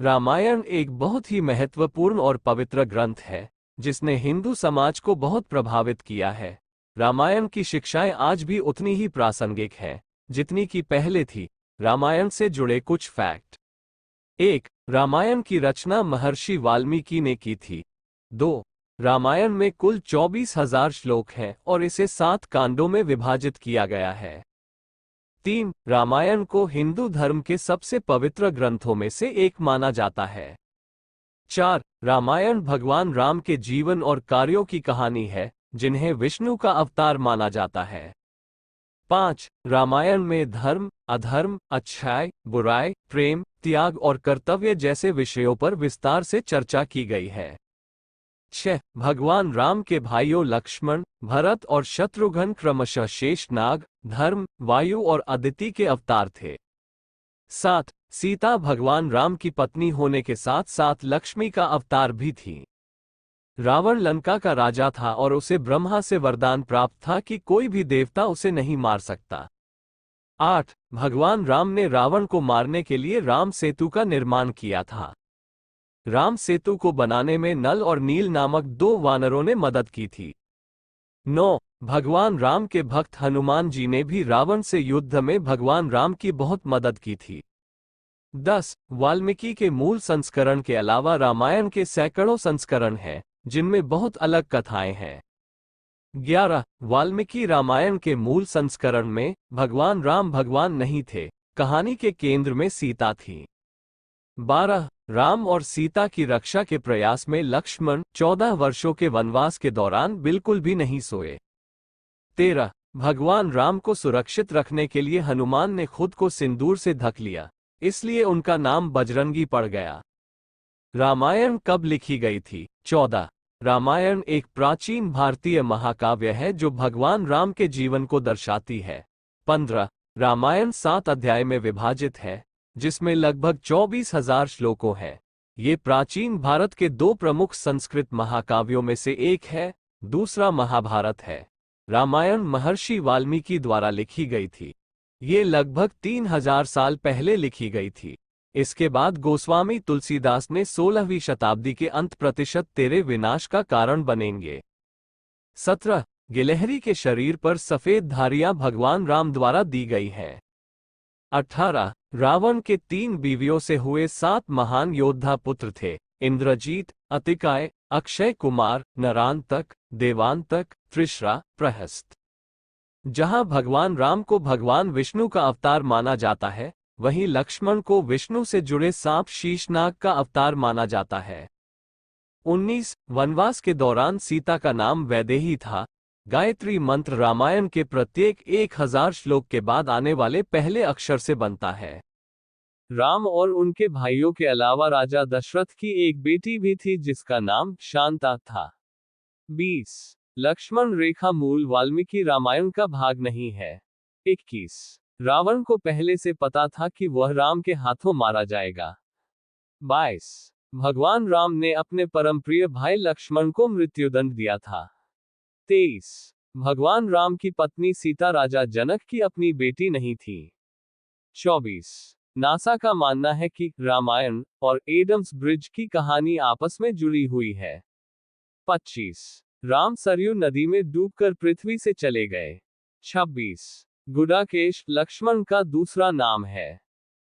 रामायण एक बहुत ही महत्वपूर्ण और पवित्र ग्रंथ है जिसने हिंदू समाज को बहुत प्रभावित किया है। रामायण की शिक्षाएं आज भी उतनी ही प्रासंगिक हैं जितनी की पहले थी। रामायण से जुड़े कुछ फैक्ट। 1. रामायण की रचना महर्षि वाल्मीकि ने की थी। 2. रामायण में कुल 24,000 श्लोक हैं और इसे 7 कांडों में विभाजित किया गया है। 3. रामायण को हिंदू धर्म के सबसे पवित्र ग्रंथों में से एक माना जाता है। 4. रामायण भगवान राम के जीवन और कार्यों की कहानी है जिन्हें विष्णु का अवतार माना जाता है। 5. रामायण में धर्म, अधर्म, अच्छाई, बुराई, प्रेम, त्याग और कर्तव्य जैसे विषयों पर विस्तार से चर्चा की गई है। 6. भगवान राम के भाइयों लक्ष्मण, भरत और शत्रुघ्न क्रमशः शेषनाग, धर्म, वायु और अदिति के अवतार थे। 7. सीता भगवान राम की पत्नी होने के साथ साथ लक्ष्मी का अवतार भी थी। रावण लंका का राजा था और उसे ब्रह्मा से वरदान प्राप्त था कि कोई भी देवता उसे नहीं मार सकता। 8. भगवान राम ने रावण को मारने के लिए राम सेतु का निर्माण किया था। राम सेतु को बनाने में नल और नील नामक 2 वानरों ने मदद की थी। 9. भगवान राम के भक्त हनुमान जी ने भी रावण से युद्ध में भगवान राम की बहुत मदद की थी। 10. वाल्मीकि के मूल संस्करण के अलावा रामायण के सैकड़ों संस्करण हैं जिनमें बहुत अलग कथाएं हैं। 11. वाल्मीकि रामायण के मूल संस्करण में भगवान राम भगवान नहीं थे, कहानी के केंद्र में सीता थी। 12. राम और सीता की रक्षा के प्रयास में लक्ष्मण 14 वर्षों के वनवास के दौरान बिल्कुल भी नहीं सोए। 13. भगवान राम को सुरक्षित रखने के लिए हनुमान ने खुद को सिंदूर से ढक लिया, इसलिए उनका नाम बजरंगी पड़ गया। रामायण कब लिखी गई थी? 14. रामायण एक प्राचीन भारतीय महाकाव्य है जो भगवान राम के जीवन को दर्शाती है। 15. रामायण 7 अध्याय में विभाजित है जिसमें लगभग 24,000 श्लोकों हैं। ये प्राचीन भारत के 2 प्रमुख संस्कृत महाकाव्यों में से एक है, दूसरा महाभारत है। रामायण महर्षि वाल्मीकि द्वारा लिखी गई थी। ये लगभग 3,000 साल पहले लिखी गई थी। इसके बाद गोस्वामी तुलसीदास ने 16वीं शताब्दी के अंत प्रतिशत तेरे विनाश का कारण बनेंगे। 17. गिलहरी के शरीर पर सफेद धारियां भगवान राम द्वारा दी गई हैं। 18. रावण के 3 बीवियों से हुए 7 महान योद्धा पुत्र थे, इंद्रजीत, अतिकाय, अक्षय कुमार, नरांतक, देवांतक, त्रिश्रा, प्रहस्त। जहां भगवान राम को भगवान विष्णु का अवतार माना जाता है, वहीं लक्ष्मण को विष्णु से जुड़े सांप शीशनाग का अवतार माना जाता है। 19. वनवास के दौरान सीता का नाम वैदेही था। गायत्री मंत्र रामायण के प्रत्येक 1000 श्लोक के बाद आने वाले पहले अक्षर से बनता है। राम और उनके भाइयों के अलावा राजा दशरथ की एक बेटी भी थी जिसका नाम शांता था। 20. लक्ष्मण रेखा मूल वाल्मीकि रामायण का भाग नहीं है। 21. रावण को पहले से पता था कि वह राम के हाथों मारा जाएगा। 22. भगवान राम ने अपने परमप्रिय भाई लक्ष्मण को मृत्युदंड दिया था। 23. भगवान राम की पत्नी सीता राजा जनक की अपनी बेटी नहीं थी। 24. नासा का मानना है कि रामायण और एडम्स ब्रिज की कहानी आपस में जुड़ी हुई है। 25. राम सरयू नदी में डूबकर पृथ्वी से चले गए। 26. गुडाकेश लक्ष्मण का दूसरा नाम है।